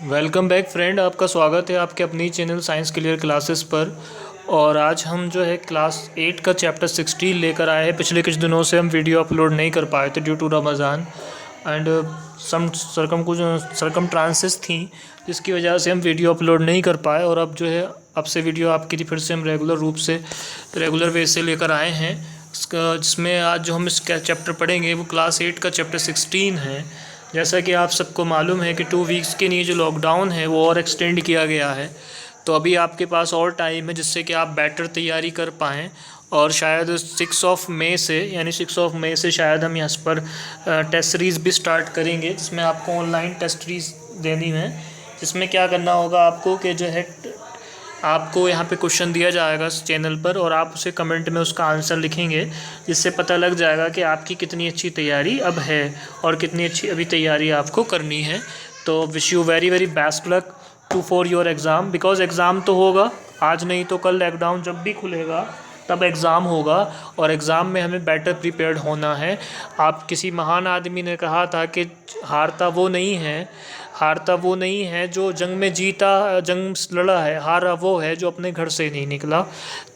Welcome back friend, आपका स्वागत है आपके अपनी चैनल साइंस क्लियर क्लासेस पर। और आज हम जो है क्लास 8 का चैप्टर 16 लेकर आए हैं। पिछले कुछ दिनों से हम वीडियो अपलोड नहीं कर पाए थे due to Ramzan and some circumstances थी, जिसकी वजह से हम वीडियो अपलोड नहीं कर पाए। और अब जो है अब से वीडियो आपके लिए फिर से हम रेगुलर वे से लेकर आए हैं। जिसमें आज जो हम इसका चैप्टर पढ़ेंगे वो क्लास 8 का चैप्टर 16 है। जैसा कि आप सबको मालूम है कि 2 वीक्स के लिए जो लॉकडाउन है वो और एक्सटेंड किया गया है, तो अभी आपके पास और टाइम है जिससे कि आप बेटर तैयारी कर पाएँ। और शायद 6 मई से शायद हम यहाँ पर टेस्ट सीरीज़ भी स्टार्ट करेंगे, जिसमें आपको ऑनलाइन टेस्ट सीरीज़ देनी है। जिसमें क्या करना होगा आपको कि जो है आपको यहाँ पे क्वेश्चन दिया जाएगा इस चैनल पर, और आप उसे कमेंट में उसका आंसर लिखेंगे, जिससे पता लग जाएगा कि आपकी कितनी अच्छी तैयारी अब है और कितनी अच्छी अभी तैयारी आपको करनी है। तो wish you very very best luck to for your exam, because exam तो होगा आज नहीं तो कल। लॉकडाउन जब भी खुलेगा तब एग्ज़ाम होगा, और एग्ज़ाम में हमें बेटर प्रिपेयर्ड होना है। आप किसी महान आदमी ने कहा था कि हारता वो नहीं है जो जंग लड़ा है, हारा वो है जो अपने घर से नहीं निकला।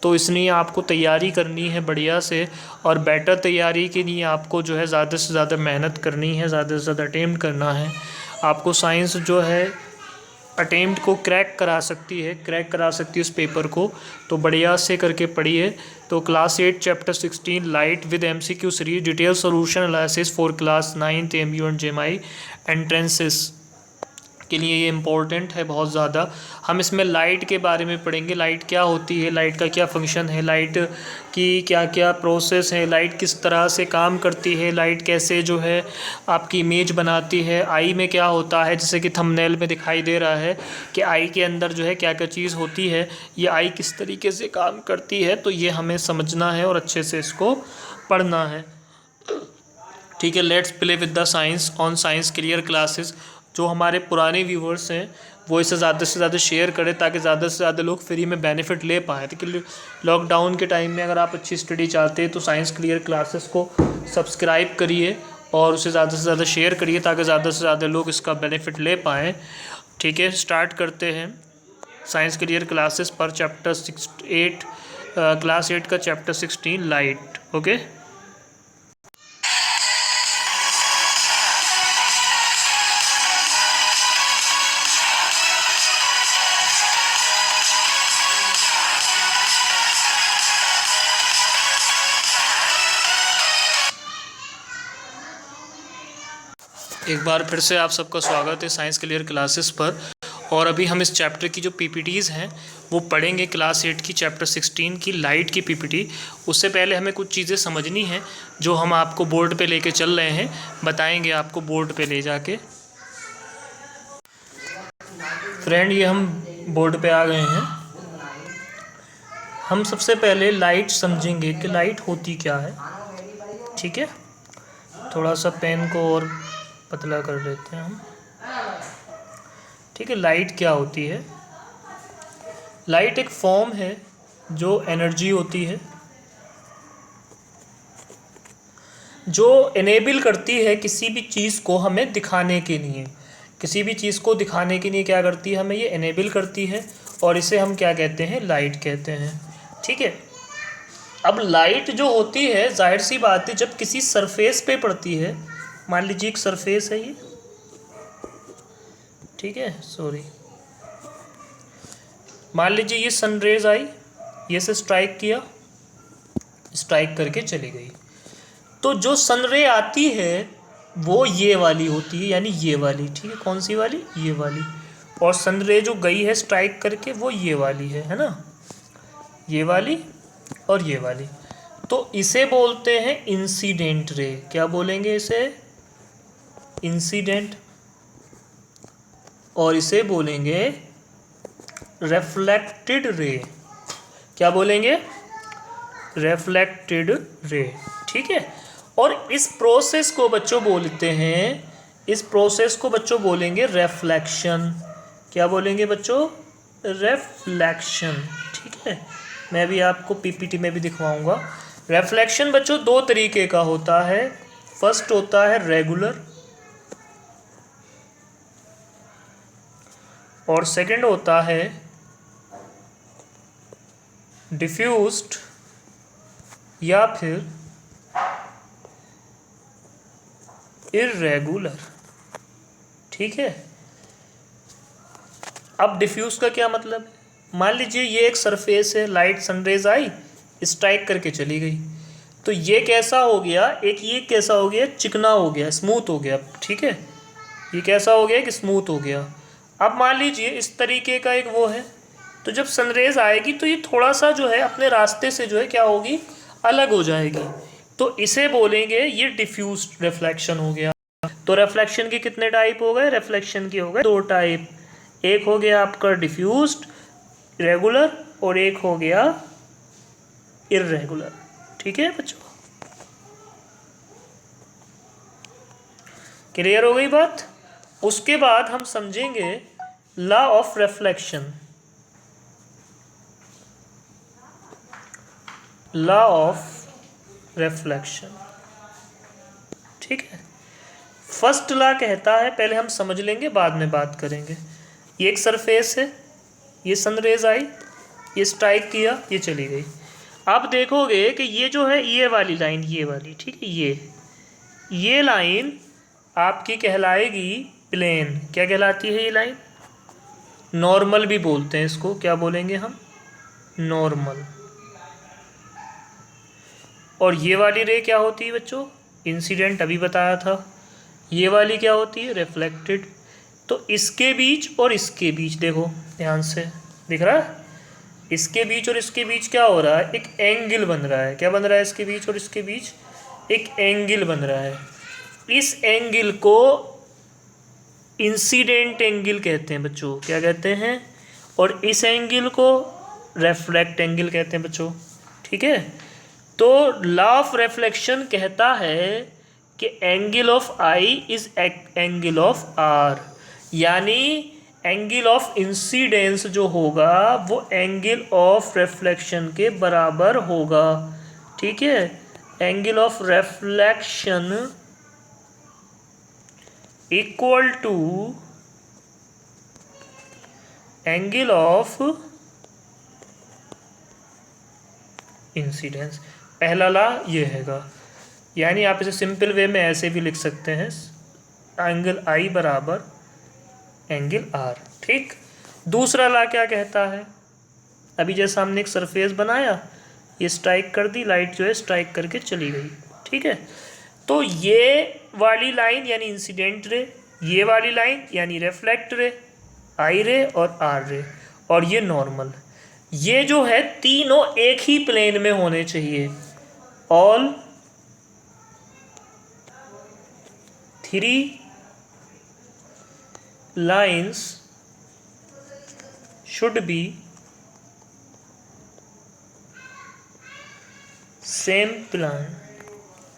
तो इसलिए आपको तैयारी करनी है बढ़िया से, और बेटर तैयारी के लिए आपको जो है ज़्यादा से ज़्यादा मेहनत करनी है, ज़्यादा से ज़्यादा अटेम्प्ट करना है। आपको साइंस जो है अटेम्प्ट को क्रैक करा सकती है उस पेपर को, तो बढ़िया से करके पढ़िए। तो class 8 chapter 16 light with MCQ series detail solution analysis for class 9th MU and JMI entrances के लिए ये इम्पोर्टेंट है बहुत ज़्यादा। हम इसमें लाइट के बारे में पढ़ेंगे, लाइट क्या होती है, लाइट का क्या फंक्शन है, लाइट की क्या क्या प्रोसेस है, लाइट किस तरह से काम करती है, लाइट कैसे जो है आपकी इमेज बनाती है, आई में क्या होता है, जैसे कि थंबनेल में दिखाई दे रहा है कि आई के अंदर जो है क्या क्या चीज़ होती है, ये आई किस तरीके से काम करती है। तो ये हमें समझना है और अच्छे से इसको पढ़ना है। ठीक है, let's play with the science on science clear classes. जो हमारे पुराने व्यूवर्स हैं वो इसे ज़्यादा से ज़्यादा शेयर करें, ताकि ज़्यादा से ज़्यादा लोग फ्री में बेनिफिट ले पाएँ। तो लॉकडाउन के टाइम में अगर आप अच्छी स्टडी चाहते हैं तो साइंस क्लियर क्लासेस को सब्सक्राइब करिए और उसे ज़्यादा से ज़्यादा शेयर करिए, ताकि ज़्यादा से ज़्यादा लोग इसका बेनिफिट ले पाएँ। ठीक है, स्टार्ट करते हैं साइंस क्लियर क्लासेस पर चैप्टर 8 क्लास 8 का चैप्टर 16 लाइट। ओके, एक बार फिर से आप सबका स्वागत है साइंस क्लियर क्लासेस पर। और अभी हम इस चैप्टर की जो PPTs हैं वो पढ़ेंगे, क्लास 8 की चैप्टर 16 की लाइट की PPT। उससे पहले हमें कुछ चीज़ें समझनी हैं जो हम आपको बोर्ड पे लेके चल रहे हैं, बताएंगे आपको बोर्ड पे ले जाके। फ्रेंड, ये हम बोर्ड पे आ गए हैं। हम सबसे पहले लाइट समझेंगे कि लाइट होती क्या है। ठीक है, थोड़ा सा पेन को और पतला कर लेते हैं हम। ठीक है, लाइट क्या होती है। लाइट एक फॉर्म है जो एनर्जी होती है, जो इनेबल करती है किसी भी चीज़ को हमें दिखाने के लिए। किसी भी चीज़ को दिखाने के लिए क्या करती है, हमें ये इनेबल करती है, और इसे हम क्या कहते हैं, लाइट कहते हैं। ठीक है, अब लाइट जो होती है, जाहिर सी बात है, जब किसी सरफेस पे पड़ती है, मान लीजिए एक सरफेस है ये, ठीक है, मान लीजिए ये सनरेज आई, ये से स्ट्राइक किया, स्ट्राइक करके चली गई। तो जो सनरे आती है वो ये वाली होती है, यानी ये वाली। ठीक है, कौन सी वाली, ये वाली। और सनरे जो गई है स्ट्राइक करके वो ये वाली है ना, ये वाली और ये वाली। तो इसे बोलते हैं इंसिडेंट रे। क्या बोलेंगे इसे, इंसिडेंट। और इसे बोलेंगे रिफ्लेक्टेड रे। क्या बोलेंगे, रिफ्लेक्टेड रे। ठीक है, और इस प्रोसेस को बच्चों बोलेंगे रिफ्लेक्शन। क्या बोलेंगे बच्चों, रिफ्लेक्शन। ठीक है, मैं भी आपको PPT में भी दिखवाऊंगा। रिफ्लेक्शन बच्चों दो तरीके का होता है। फर्स्ट होता है रेगुलर, और सेकंड होता है डिफ्यूज्ड या फिर इर्रेगुलर। ठीक है, अब डिफ्यूज का क्या मतलब है? मान लीजिए ये एक सरफेस है, लाइट सनरेज आई, स्ट्राइक करके चली गई, तो ये कैसा हो गया, एक ये कैसा हो गया, चिकना हो गया, स्मूथ हो गया। ठीक है, ये कैसा हो गया कि स्मूथ हो गया। अब मान लीजिए इस तरीके का एक वो है, तो जब सनरेज आएगी तो ये थोड़ा सा जो है अपने रास्ते से जो है क्या होगी, अलग हो जाएगी, तो इसे बोलेंगे ये डिफ्यूज रिफ्लेक्शन हो गया। तो रिफ्लेक्शन के कितने टाइप हो गए, रिफ्लेक्शन के हो गए 2 टाइप। एक हो गया आपका डिफ्यूज्ड रेगुलर और एक हो गया इर्रेगुलर। ठीक है बच्चों, क्लियर हो गई बात। उसके बाद हम समझेंगे law of reflection. Law of reflection, ठीक है। फर्स्ट लॉ कहता है, पहले हम समझ लेंगे बाद में बात करेंगे। ये एक सरफेस है, ये सनरेज आई, ये स्ट्राइक किया, ये चली गई। आप देखोगे कि ये जो है ये वाली लाइन, ये वाली, ठीक है, ये लाइन आपकी कहलाएगी प्लेन। क्या कहलाती है ये लाइन? नॉर्मल भी बोलते हैं इसको। क्या बोलेंगे हम? नॉर्मल। और ये वाली रे क्या होती है बच्चों? इंसिडेंट, अभी बताया था। ये वाली क्या होती है? रिफ्लेक्टेड। तो इसके बीच और इसके बीच देखो ध्यान से, दिख रहा है? इसके बीच और इसके बीच क्या हो रहा है? एक एंगल बन रहा है। क्या बन रहा है इसके बीच और इसके बीच? एक एंगल बन रहा है। इस एंगल को इंसिडेंट एंगल कहते हैं बच्चों। क्या कहते हैं? और इस एंगल को रिफ्लेक्ट एंगल कहते हैं बच्चों। ठीक है, तो लॉ ऑफ रिफ्लेक्शन कहता है कि angle of i is angle of r, यानी एंगल ऑफ इंसिडेंस जो होगा वो एंगल ऑफ रिफ्लेक्शन के बराबर होगा। ठीक है, angle of reflection equal to angle of incidence. पहला लॉ ये हैगा, यानी आप इसे सिंपल वे में ऐसे भी लिख सकते हैं, एंगल आई बराबर एंगल आर। ठीक। दूसरा लॉ क्या कहता है? अभी जैसे हमने एक सरफेस बनाया, ये स्ट्राइक कर दी, लाइट जो है स्ट्राइक करके चली गई। ठीक है, तो ये वाली लाइन यानी इंसिडेंट रे, ये वाली लाइन यानी रिफ्लेक्ट रे, आई रे और आर रे, और ये नॉर्मल। ये जो है तीनों एक ही प्लेन में होने चाहिए। All 3 lines should be same plane.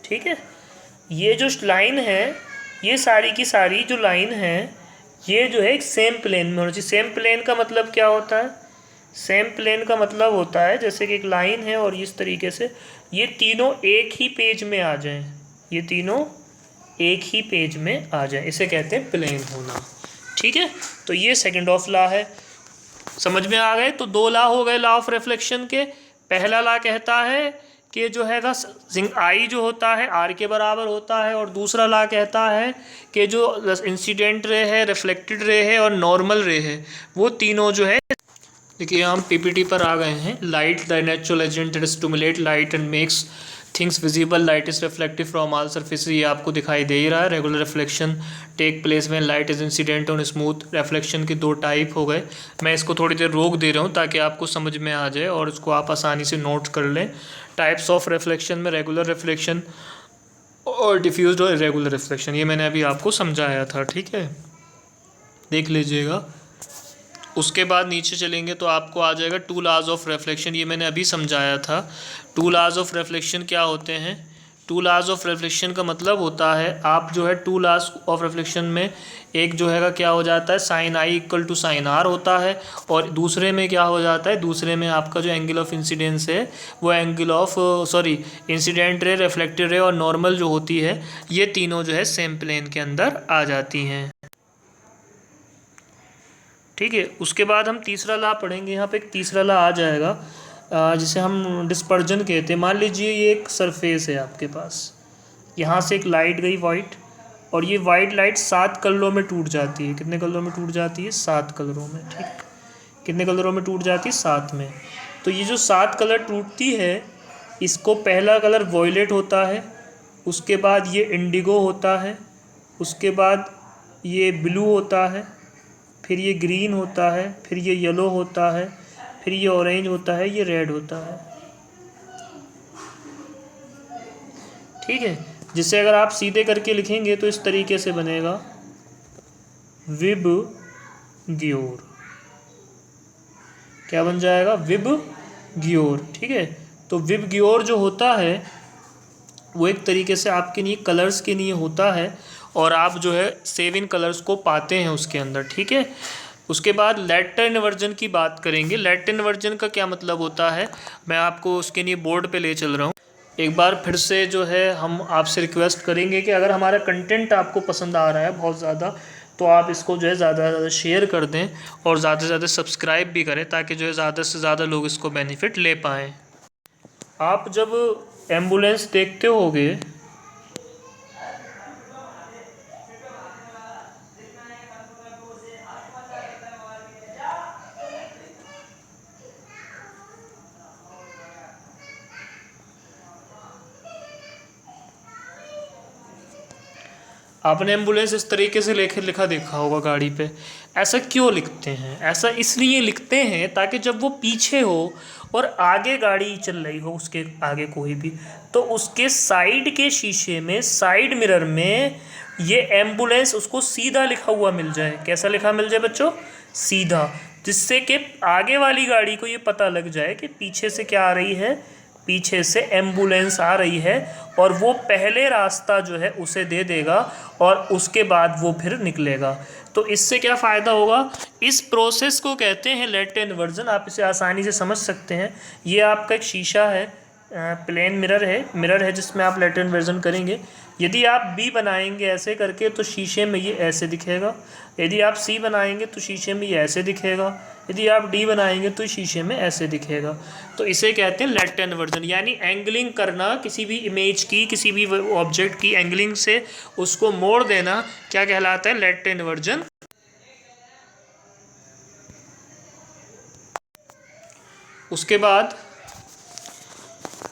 ठीक है, ये जो लाइन है, ये सारी की सारी जो लाइन है, ये जो है एक सेम प्लेन में होनी चाहिए। सेम प्लेन का मतलब क्या होता है? सेम प्लेन का मतलब होता है जैसे कि एक लाइन है और इस तरीके से ये तीनों एक ही पेज में आ जाएं, ये तीनों एक ही पेज में आ जाएं, इसे कहते हैं प्लेन होना। ठीक है, तो ये सेकंड ऑफ लॉ है। समझ में आ गए? तो 2 लॉ हो गए लॉ ऑफ रिफ्लेक्शन के। पहला लॉ कहता है कि जो हैगा आई जो होता है आर के बराबर होता है, और दूसरा लॉ कहता है कि जो इंसिडेंट रे है, रिफ्लेक्टेड रे है और नॉर्मल रे है, वो तीनों जो है। देखिए हम पीपीटी पर आ गए हैं। Light the natural agent that stimulate light and makes things visible, light is reflective from all surfaces. ये आपको दिखाई दे ही रहा है। Regular reflection take place when light is incident on smooth. Reflection के 2 टाइप हो गए। मैं इसको थोड़ी देर रोक दे रहा हूँ ताकि आपको समझ में आ जाए और इसको आप आसानी से नोट कर लें। टाइप्स ऑफ रिफ्लेक्शन में रेगुलर रिफ्लेक्शन और डिफ्यूज्ड और इरेगुलर रिफ्लेक्शन, ये मैंने अभी आपको समझाया था। ठीक है, देख लीजिएगा। उसके बाद नीचे चलेंगे तो आपको आ जाएगा 2 लॉज ऑफ रिफ्लेक्शन, ये मैंने अभी समझाया था। 2 लॉज ऑफ रिफ्लेक्शन क्या होते हैं? 2 लॉज ऑफ रिफ्लेक्शन का मतलब होता है, आप जो है 2 लॉज ऑफ रिफ्लेक्शन में एक जो है क्या हो जाता है, sine i equal to sine r होता है, और दूसरे में क्या हो जाता है, दूसरे में आपका जो एंगल ऑफ इंसिडेंस है वो angle of incident ray, reflected ray और नॉर्मल जो होती है, ये तीनों जो है सेम प्लेन के अंदर आ जाती हैं। ठीक है। उसके बाद हम तीसरा लॉ पढ़ेंगे। यहाँ पे एक तीसरा लॉ आ जाएगा जिसे हम डिस्पर्जन कहते हैं। मान लीजिए ये एक सरफेस है आपके पास, यहाँ से एक लाइट गई वाइट, और ये वाइट लाइट 7 कलरों में टूट जाती है। कितने कलरों में टूट जाती है? 7 कलरों में। ठीक, कितने कलरों में टूट जाती है? 7 में। तो ये जो 7 कलर टूटती है, इसको पहला कलर वॉयलेट होता है, उसके बाद ये इंडिगो होता है, उसके बाद ये ब्लू होता है, फिर ये ग्रीन होता है, फिर ये येलो होता है, फिर ये ऑरेंज होता है, ये रेड होता है। ठीक है, जिसे अगर आप सीधे करके लिखेंगे तो इस तरीके से बनेगा विबग्योर। क्या बन जाएगा? विबग्योर। ठीक है, तो विबग्योर जो होता है वो एक तरीके से आपके लिए कलर्स के लिए होता है, और आप जो है 7 कलर्स को पाते हैं उसके अंदर। ठीक है, उसके बाद लेटर इन्वर्जन की बात करेंगे। लेटर इन्वर्जन का क्या मतलब होता है, मैं आपको उसके लिए बोर्ड पे ले चल रहा हूँ। एक बार फिर से जो है हम आपसे रिक्वेस्ट करेंगे कि अगर हमारा कंटेंट आपको पसंद आ रहा है बहुत ज़्यादा, तो आप इसको जो है ज़्यादा से ज़्यादा शेयर कर दें और ज़्यादा से ज़्यादा सब्सक्राइब भी करें, ताकि जो है ज़्यादा से ज़्यादा लोग इसको बेनिफिट ले पाएँ। आप जब एम्बुलेंस देखते होगे आपने एम्बुलेंस इस तरीके से लिखा देखा होगा गाड़ी पे। ऐसा क्यों लिखते हैं? ऐसा इसलिए लिखते हैं ताकि जब वो पीछे हो और आगे गाड़ी चल रही हो, उसके आगे कोई भी, तो उसके साइड के शीशे में, साइड मिरर में ये एम्बुलेंस उसको सीधा लिखा हुआ मिल जाए। कैसा लिखा मिल जाए बच्चों? सीधा, जिससे कि आगे वाली गाड़ी को ये पता लग जाए कि पीछे से क्या आ रही है, पीछे से एम्बुलेंस आ रही है, और वो पहले रास्ता जो है उसे दे देगा और उसके बाद वो फिर निकलेगा। तो इससे क्या फ़ायदा होगा? इस प्रोसेस को कहते हैं लेटर इन्वर्जन। आप इसे आसानी से समझ सकते हैं। ये आपका एक शीशा है, प्लेन मिरर है जिसमें आप लेटर इन्वर्जन करेंगे। यदि आप बी बनाएंगे ऐसे करके तो शीशे में ये ऐसे दिखेगा, यदि आप सी बनाएंगे तो शीशे में ये ऐसे दिखेगा, यदि आप डी बनाएंगे तो शीशे में ऐसे दिखेगा। तो इसे कहते हैं लेटर इन्वर्जन, यानी एंगलिंग करना, किसी भी इमेज की, किसी भी ऑब्जेक्ट की एंगलिंग से उसको मोड़ देना, क्या कहलाता है? Letter inversion. उसके बाद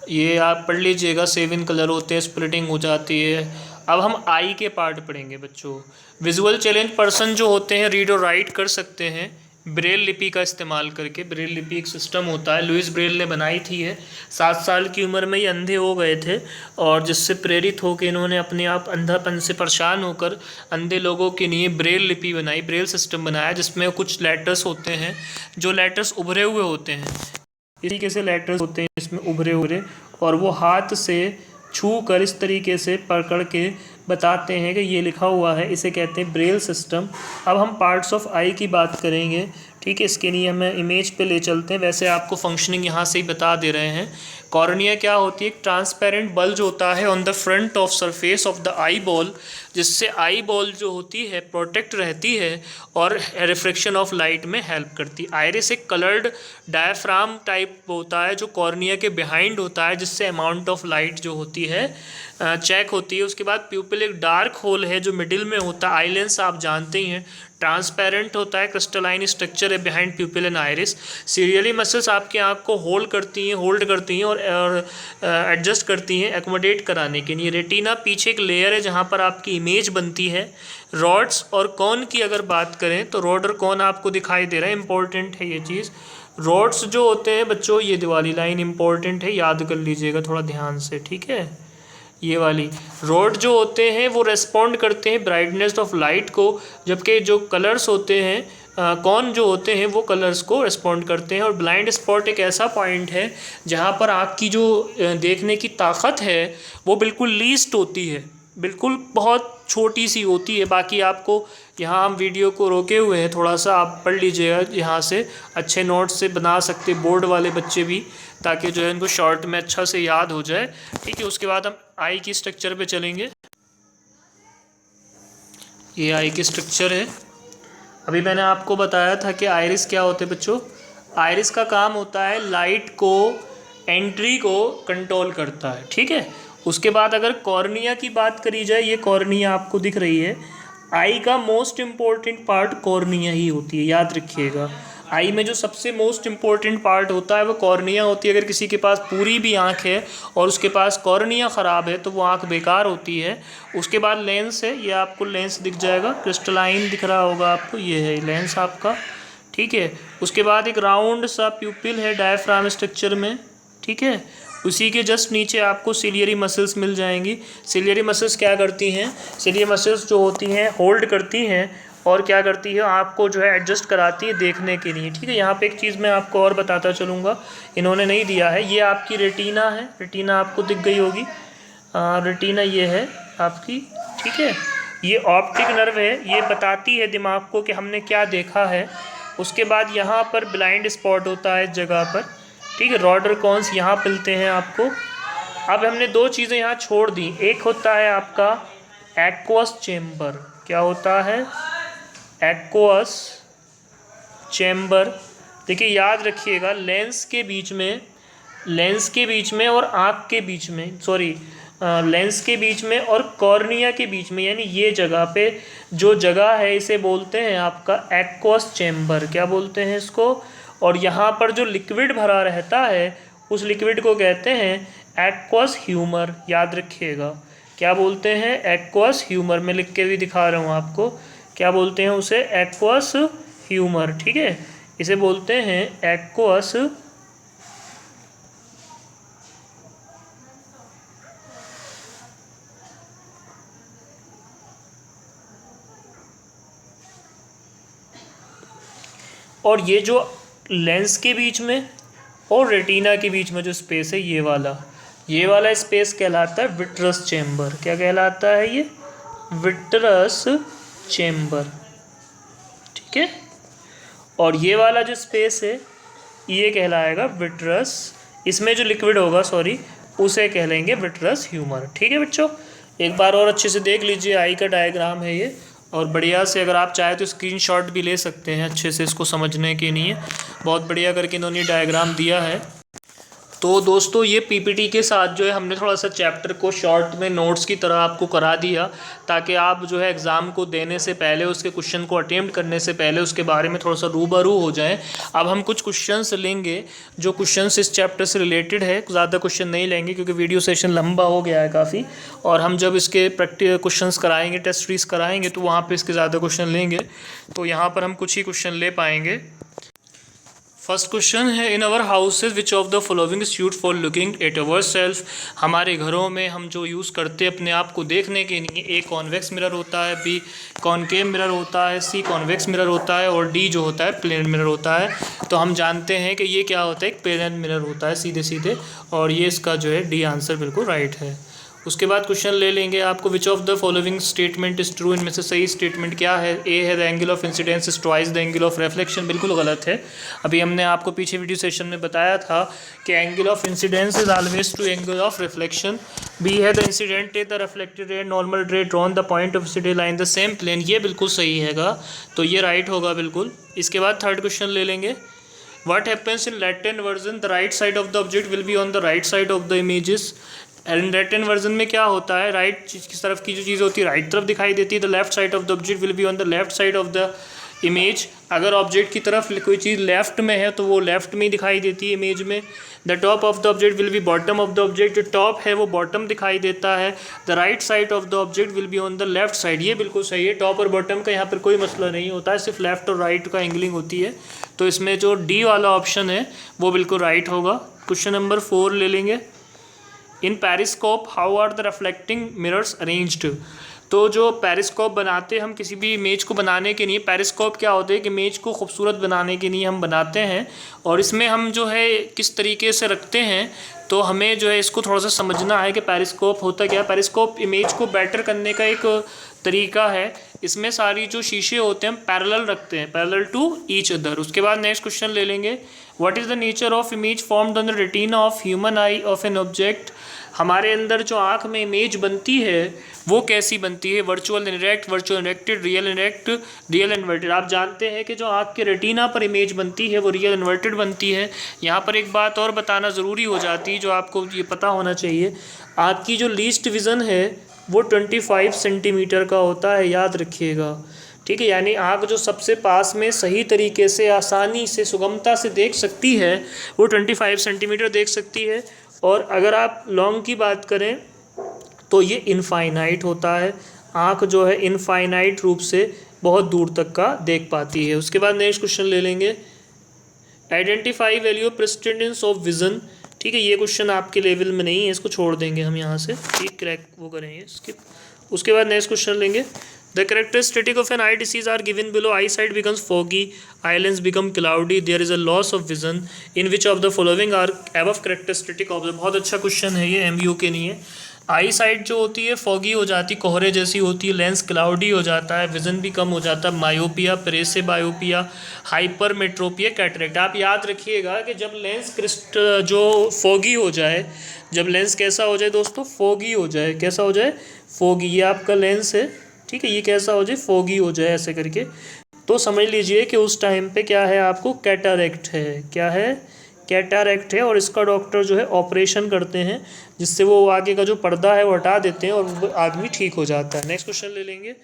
ये आप पढ़ लीजिएगा, 7 कलर होते हैं, स्प्लिटिंग हो जाती है। अब हम आई के पार्ट पढ़ेंगे बच्चों। विजुअल चैलेंज पर्सन जो होते हैं रीड और राइट कर सकते हैं ब्रेल लिपि का इस्तेमाल करके। ब्रेल लिपि एक सिस्टम होता है, लुइस ब्रेल ने बनाई थी है। 7 साल की उम्र में ये अंधे हो गए थे, और जिससे प्रेरित होकर इन्होंने अपने आप अंधापन से परेशान होकर अंधे लोगों के लिए ब्रेल लिपि बनाई, ब्रेल सिस्टम बनाया, जिसमें कुछ लेटर्स होते हैं, जो लेटर्स उभरे हुए होते हैं। इस तरीके से लेटर्स होते हैं इसमें उभरे हुए, और वो हाथ से छू कर इस तरीके से पकड़ के बताते हैं कि ये लिखा हुआ है। इसे कहते हैं ब्रेल सिस्टम। अब हम पार्ट्स ऑफ आई की बात करेंगे। ठीक है, इसके लिए हमें इमेज पे ले चलते हैं। वैसे आपको फंक्शनिंग यहाँ से ही बता दे रहे हैं। कॉर्निया क्या होती है? एक ट्रांसपेरेंट बल्ज होता है on the front of surface of the eye ball, जिससे आई बॉल जो होती है प्रोटेक्ट रहती है और रिफ्लेक्शन ऑफ लाइट में हेल्प करती है। आइरिस एक कलर्ड डायफ्राम टाइप होता है जो कॉर्निया के बिहाइंड होता है, जिससे अमाउंट ऑफ लाइट जो होती है चेक होती है। उसके बाद प्यूपिल एक डार्क होल है जो मिडिल में होता है। आई लेंस आप जानते ही हैं, ट्रांसपेरेंट होता है, क्रिस्टलाइन स्ट्रक्चर है behind प्यूपिल and iris. Serially muscles आपकी आँख को होल्ड करती हैं और एडजस्ट करती हैं एकोमोडेट कराने के लिए। रेटिना पीछे एक लेयर है जहाँ पर आपकी इमेज बनती है। रॉड्स और कॉन की अगर बात करें तो रॉड और कॉन आपको दिखाई दे रहा है, इंपॉर्टेंट है ये चीज़। रॉड्स जो होते हैं बच्चों, ये वाली लाइन इंपॉर्टेंट है, याद कर लीजिएगा थोड़ा ध्यान से। ठीक है, ये वाली रॉड जो होते हैं वो रेस्पॉन्ड करते हैं ब्राइटनेस ऑफ लाइट को, जबकि जो कलर्स होते हैं कौन जो होते हैं वो कलर्स को रेस्पॉन्ड करते हैं। और ब्लाइंड स्पॉट एक ऐसा पॉइंट है जहाँ पर आँख की जो देखने की ताकत है वो बिल्कुल लीस्ट होती है, बिल्कुल बहुत छोटी सी होती है। बाकी आपको यहाँ हम वीडियो को रोके हुए हैं, थोड़ा सा आप पढ़ लीजिएगा, यहाँ से अच्छे नोट्स से बना सकते बोर्ड वाले बच्चे भी, ताकि जो है इनको शॉर्ट में अच्छा से याद हो जाए। ठीक है, उसके बाद हम आई की स्ट्रक्चर पे चलेंगे। ये आई की स्ट्रक्चर है। अभी मैंने आपको बताया था कि आइरिस क्या होते हैं बच्चों। आइरिस का काम होता है लाइट को एंट्री को कंट्रोल करता है, ठीक है। उसके बाद अगर कॉर्निया की बात करी जाए, ये कॉर्निया आपको दिख रही है, आई का मोस्ट इम्पॉर्टेंट पार्ट कॉर्निया ही होती है, याद रखिएगा। आई में जो सबसे मोस्ट इम्पॉर्टेंट पार्ट होता है वो कॉर्निया होती है। अगर किसी के पास पूरी भी आँख है और उसके पास कॉर्निया ख़राब है तो वो आँख बेकार होती है। उसके बाद लेंस है, ये आपको लेंस दिख जाएगा, क्रिस्टलाइन दिख रहा होगा आपको, ये है लेंस आपका, ठीक है। उसके बाद एक राउंड सा प्यूपिल है डायफ्राम स्ट्रक्चर में, ठीक है। उसी के जस्ट नीचे आपको सिलियरी मसल्स मिल जाएंगी। सिलियरी मसल्स क्या करती हैं, सिलियरी मसल्स जो होती हैं होल्ड करती हैं और क्या करती है, आपको जो है एडजस्ट कराती है देखने के लिए, ठीक है। यहाँ पे एक चीज़ मैं आपको और बताता चलूँगा, इन्होंने नहीं दिया है, ये आपकी रेटिना है, रेटिना आपको दिख गई होगी, रेटिना ये है आपकी, ठीक है। ये ऑप्टिक नर्व है, ये बताती है दिमाग को कि हमने क्या देखा है। उसके बाद यहाँ पर ब्लाइंड स्पॉट होता है इस जगह पर, ठीक है। रॉडर कॉन्स यहाँ मिलते हैं आपको। अब हमने दो चीज़ें यहाँ छोड़ दी, एक होता है आपका एक्वस चेम्बर, क्या होता है, एक्वस चेम्बर। देखिए याद रखिएगा, लेंस के बीच में और आँख के बीच में, सॉरी लेंस के बीच में और कॉर्निया के बीच में, यानी ये जगह पे जो जगह है इसे बोलते हैं आपका एक्वस चेम्बर, क्या बोलते हैं इसको। और यहाँ पर जो लिक्विड भरा रहता है उस लिक्विड को कहते हैं एक्वस ह्यूमर, याद रखिएगा। क्या बोलते हैं, एक्वस ह्यूमर, मैं लिख के भी दिखा रहा हूँ आपको, क्या बोलते हैं उसे, एक्वस ह्यूमर, ठीक है। इसे बोलते हैं एक्वस और ये जो लेंस के बीच में और रेटिना के बीच में जो स्पेस है ये वाला स्पेस कहलाता है विट्रस चेम्बर, क्या कहलाता है ये, विट्रस चेम्बर, ठीक है। और ये वाला जो स्पेस है ये कहलाएगा विट्रस, इसमें जो लिक्विड होगा सॉरी उसे कह लेंगे विट्रस ह्यूमर, ठीक है बच्चों। एक बार और अच्छे से देख लीजिए, आई का डायग्राम है ये, और बढ़िया से अगर आप चाहे तो स्क्रीनशॉट भी ले सकते हैं अच्छे से इसको समझने के लिए, बहुत बढ़िया करके इन्होंने डायग्राम दिया है। तो दोस्तों ये पीपीटी के साथ जो है हमने थोड़ा सा चैप्टर को शॉर्ट में नोट्स की तरह आपको करा दिया, ताकि आप जो है एग्ज़ाम को देने से पहले, उसके क्वेश्चन को अटेम्प्ट करने से पहले उसके बारे में थोड़ा सा रूबरू हो जाएं। अब हम कुछ क्वेश्चंस लेंगे जो क्वेश्चंस इस चैप्टर से रिलेटेड है, ज़्यादा क्वेश्चन नहीं लेंगे क्योंकि वीडियो सेशन लंबा हो गया है काफ़ी, और हम जब इसके प्रैक्टिस क्वेश्चन कराएँगे, टेस्ट सीरीज कराएँगे तो वहाँ पर इसके ज़्यादा क्वेश्चन लेंगे। तो यहाँ पर हम कुछ ही क्वेश्चन ले पाएंगे। फर्स्ट क्वेश्चन है, in our houses which of the following is used for looking at our self. हमारे घरों में हम जो यूज़ करते हैं अपने आप को देखने के लिए, ए कॉन्वेक्स मिरर होता है, बी कॉनकेव मिरर होता है, सी कॉन्वेक्स मिरर होता है और डी जो होता है प्लेन मिरर होता है। तो हम जानते हैं कि ये क्या होता है, एक प्लेन मिरर होता है सीधे सीधे, और ये इसका जो है डी आंसर बिल्कुल राइट है। उसके बाद क्वेश्चन ले लेंगे आपको, विच of the following statement is true, इनमें से सही स्टेटमेंट क्या है। ए है the angle of incidence is twice the angle of reflection, बिल्कुल गलत है। अभी हमने आपको पीछे वीडियो सेशन में बताया था कि angle of incidence is always to angle of reflection. B है the incident the reflected ray normal ray drawn the point of incident line the same plane, ये बिल्कुल सही हैगा, तो ये राइट होगा बिल्कुल। इसके बाद थर्ड क्वेश्चन ले लेंगे, what happens in Latin version, the right side of the object will be on the right side of the images. And Latin version में क्या होता है, राइट की तरफ की जो चीज़ होती है राइट तरफ दिखाई देती है, the left side of the object will be on the left side of the image. अगर ऑब्जेक्ट की तरफ कोई चीज़ लेफ्ट में है तो वो लेफ्ट में ही दिखाई देती है इमेज में। The top of the object will be bottom of the object, जो टॉप है वो बॉटम दिखाई देता है। The right side of the object will be on the left side, ये बिल्कुल सही है। टॉप और बॉटम का यहाँ पर कोई मसला नहीं होता है, सिर्फ लेफ्ट और राइट का एंगलिंग होती है। तो इसमें जो डी वाला ऑप्शन है वो बिल्कुल राइट होगा। क्वेश्चन नंबर 4 ले लेंगे, in periscope how are the reflecting mirrors arranged. तो जो पेरिस्कोप बनाते हैं हम किसी भी इमेज को बनाने के लिए, पेरिस्कोप क्या होते हैं कि इमेज को खूबसूरत बनाने के लिए हम बनाते हैं, और इसमें हम जो है किस तरीके से रखते हैं, तो हमें जो है इसको थोड़ा सा समझना है कि पेरिस्कोप होता क्या है। पेरिस्कोप इमेज को बेटर करने का एक तरीका है, इसमें सारी जो शीशे होते हैं हम पैरेलल रखते हैं, पैरेलल टू ईच अदर। उसके बाद नेक्स्ट क्वेश्चन ले लेंगे, what is the nature of image formed on the retina of human I of an object. हमारे अंदर जो आँख में इमेज बनती है वो कैसी बनती है, virtual erect, virtual inverted, real erect, real inverted. आप जानते हैं कि जो आँख के रेटिना पर इमेज बनती है वो रियल इन्वर्टेड बनती है। यहाँ पर एक बात और बताना ज़रूरी हो जाती है जो आपको ये पता होना चाहिए, आँख की जो लीस्ट विज़न है वो 25 सेंटीमीटर का होता है, याद रखिएगा, ठीक है। यानी आँख जो सबसे पास में सही तरीके से आसानी से सुगमता से देख सकती है वो 25 सेंटीमीटर देख सकती है। और अगर आप लॉन्ग की बात करें तो ये इनफाइनाइट होता है, आँख जो है इनफाइनाइट रूप से बहुत दूर तक का देख पाती है। उसके बाद नेक्स्ट क्वेश्चन ले लेंगे, identify value of precedence of vision, ठीक है। ये क्वेश्चन आपके लेवल में नहीं है, इसको छोड़ देंगे हम यहाँ से, ठीक, क्रैक वो करेंगे स्किप। उसके बाद नेक्स्ट क्वेश्चन लेंगे, the characteristic of an eye disease are given below, eye sight becomes foggy, eye lens become cloudy, there is a loss of vision, in which of the following are above characteristic of the. बहुत अच्छा question है ये, MU के लिए। आई site जो होती है foggy हो जाती, कोहरे जैसी होती है, लेंस क्लाउडी हो जाता है, विजन भी कम हो जाता है, मायोपिया, प्रेसेबायोपिया, हाइपरमेट्रोपिया, कैटरेक्ट। आप याद रखिएगा कि जब लेंस जो फॉगी हो जाए, जब लेंस कैसा हो जाए दोस्तों, फॉगी हो जाए, कैसा हो जाए, फॉगी, ये आपका लेंस है, ठीक है, ये कैसा हो जाए, फॉगी हो जाए ऐसे करके, तो समझ लीजिए कि उस टाइम पे क्या है, आपको कैटरेक्ट है, क्या है, कैटरेक्ट है। और इसका डॉक्टर जो है ऑपरेशन करते हैं जिससे वो आगे का जो पर्दा है वो हटा देते हैं और वो आदमी ठीक हो जाता है। नेक्स्ट क्वेश्चन ले लेंगे,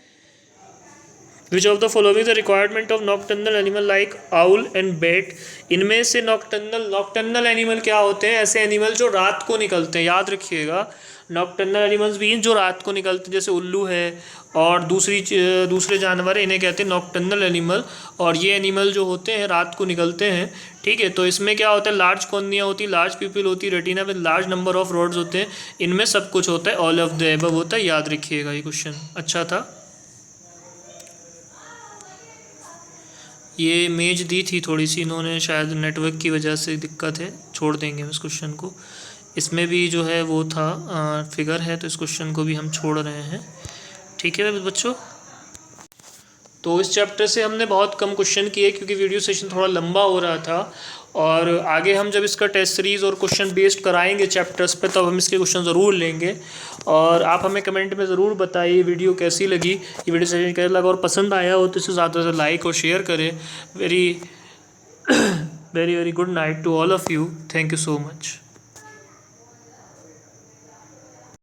विच of the following the requirement of nocturnal animal like owl and bat. इनमें से नॉक्टर्नल एनिमल क्या होते हैं, ऐसे एनिमल जो रात को निकलते हैं, याद रखिएगा, नॉक्टर्नल एनिमल्स भी जो रात को निकलते हैं, जैसे उल्लू है और दूसरे जानवर है, इन्हें कहते हैं नॉक्टर्नल एनिमल। और ये एनिमल जो होते हैं रात को निकलते हैं, ठीक है। तो इसमें क्या होता है, लार्ज कॉर्निया होती है, लार्ज प्यूपिल होती है, retina with large number of rods होते हैं, इनमें सब कुछ होता है, ऑल ऑफ द एबव होता है, याद रखिएगा। ये क्वेश्चन अच्छा था, ये इमेज दी थी थोड़ी सी इन्होंने, शायद नेटवर्क की वजह से दिक्कत है, छोड़ देंगे इस क्वेश्चन को। इसमें भी जो है वो था फिगर है, तो इस क्वेश्चन को भी हम छोड़ रहे हैं, ठीक है बच्चों। तो इस चैप्टर से हमने बहुत कम क्वेश्चन किए क्योंकि वीडियो सेशन थोड़ा लंबा हो रहा था, और आगे हम जब इसका टेस्ट सीरीज़ और क्वेश्चन बेस्ड कराएंगे चैप्टर्स पे तब हम इसके क्वेश्चन ज़रूर लेंगे। और आप हमें कमेंट में ज़रूर बताइए वीडियो कैसी लगी, ये वीडियो सेशन कैसा लगा, और पसंद आया हो तो इसे ज़्यादा से लाइक और शेयर करें। Very very very good night to all of you, thank you so much.